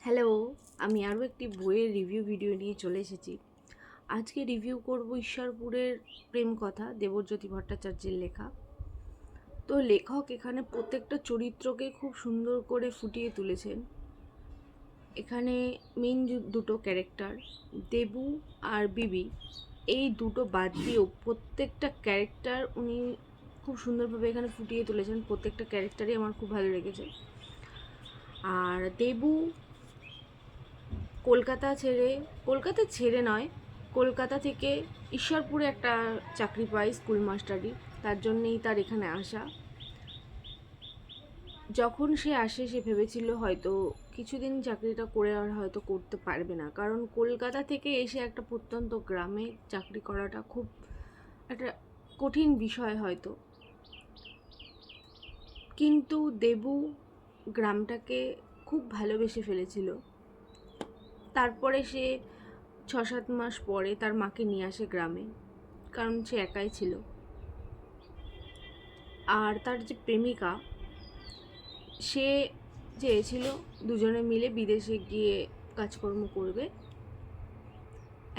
Hello, আমি আরও একটি বইয়ের রিভিউ ভিডিও নিয়ে চলে এসেছি। আজকে রিভিউ করব ঈশ্বরপুরের প্রেম কথা, দেবজ্যোতি ভট্টাচার্যের লেখা। তো লেখক এখানে প্রত্যেকটা চরিত্রকে খুব সুন্দর করে ফুটিয়ে তুলেছেন। এখানে মেইন দুটো ক্যারেক্টার দেবু আর বিবি, এই দুটো বাদ দিয়েও প্রত্যেকটা ক্যারেক্টার উনি খুব সুন্দরভাবে এখানে ফুটিয়ে তুলেছেন। প্রত্যেকটা ক্যারেক্টারই আমার খুব ভালো লেগেছে। আর দেবু কলকাতা ছেড়ে নয়, কলকাতা থেকে ঈশ্বরপুরে একটা চাকরি পায় স্কুল মাস্টারি, তার জন্যেই তার এখানে আসা। যখন সে আসে সে ভেবেছিল হয়তো কিছুদিন চাকরিটা করে আর হয়তো করতে পারবে না, কারণ কলকাতা থেকে এসে একটা প্রত্যন্ত গ্রামে চাকরি করাটা খুব একটা কঠিন বিষয় হয়তো। কিন্তু দেবু গ্রামটাকে খুব ভালোবেসে ফেলেছিল। তারপরে সে 6-7 মাস পরে তার মাকে নিয়ে আসে গ্রামে, কারণ সে একাই ছিল। আর তার যে প্রেমিকা, সে চেয়েছিল দুজনে মিলে বিদেশে গিয়ে কাজকর্ম করবে,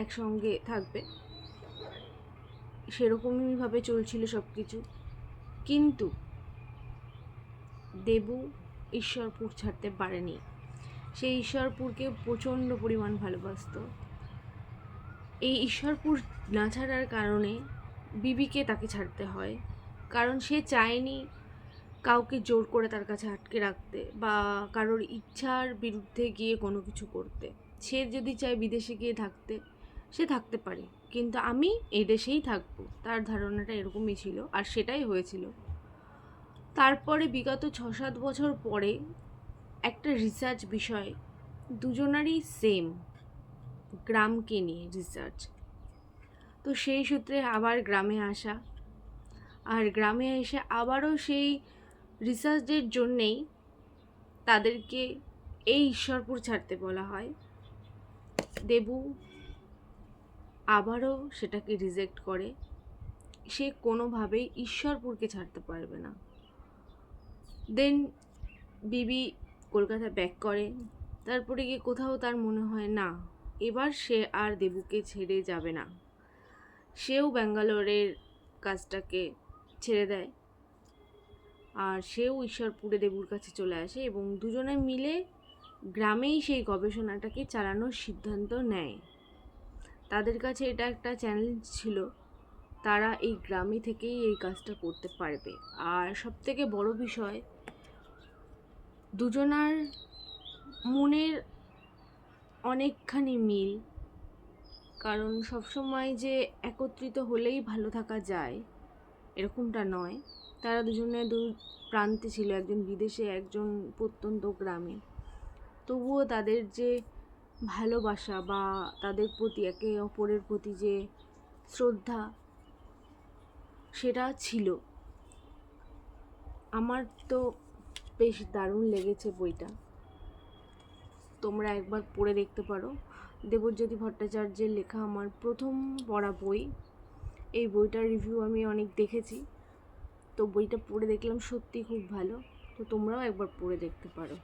একসঙ্গে থাকবে, সেরকমইভাবে চলছিল সব কিছু। কিন্তু দেবু ঈশ্বরপুর ছাড়তে পারেনি। সে ঈশ্বরপুরকে প্রচণ্ড পরিমাণ ভালোবাসত। এই ঈশ্বরপুর না ছাড়ার কারণে বিবিকে তাকে ছাড়তে হয়, কারণ সে চায়নি কাউকে জোর করে তার কাছে আটকে রাখতে বা কারোর ইচ্ছার বিরুদ্ধে গিয়ে কোনো কিছু করতে। সে যদি চায় বিদেশে গিয়ে থাকতে, সে থাকতে পারে, কিন্তু আমি এই দেশেই থাকবো, তার ধারণাটা এরকমই ছিল, আর সেটাই হয়েছিল। তারপরে বিগত 6-7 বছর পরে একটা রিসার্চ বিষয়, দুজনারই সেম, গ্রামকে নিয়ে রিসার্চ। তো সেই সূত্রে আবার গ্রামে আসা, আর গ্রামে এসে আবারও সেই রিসার্চের জন্যেই তাদেরকে এই ঈশ্বরপুর ছাড়তে বলা হয়। দেবু আবারও সেটাকে রিজেক্ট করে, সে কোনোভাবেই ঈশ্বরপুরকে ছাড়তে পারবে না। দেন বিবি কলকাতা ব্যাক করে। তারপরে গিয়ে কোথাও তার মনে হয় না, এবার সে আর দেবুকে ছেড়ে যাবে না। সেও ব্যাঙ্গালোরের কাজটাকে ছেড়ে দেয়, আর সেও ঈশ্বরপুরে দেবুর কাছে চলে আসে এবং দুজনে মিলে গ্রামেই সেই গবেষণাটাকে চালানোর সিদ্ধান্ত নেয়। তাদের কাছে এটা একটা চ্যালেঞ্জ ছিল, তারা এই গ্রামে থেকেই এই কাজটা করতে পারবে। আর সবথেকে বড় বিষয়, দুজনার মনের অনেকখানি মিল, কারণ সবসময় যে একত্রিত হলেই ভালো থাকা যায় এরকমটা নয়। তারা দুজনে দু প্রান্তে ছিল, একজন বিদেশে, একজন প্রত্যন্ত গ্রামে। তবুও তাদের যে ভালোবাসা বা তাদের প্রতি একে অপরের প্রতি যে শ্রদ্ধা, সেটা ছিল। আমার তো বেশ দারুণ লেগেছে বইটা, তোমরা একবার পড়ে দেখতে পারো। দেবজ্যোতি ভট্টাচার্যের লেখা আমার প্রথম পড়া বই। এই বইটার রিভিউ আমি অনেক দেখেছি, তো বইটা পড়ে দেখলাম সত্যি খুব ভালো। তো তোমরাও একবার পড়ে দেখতে পারো।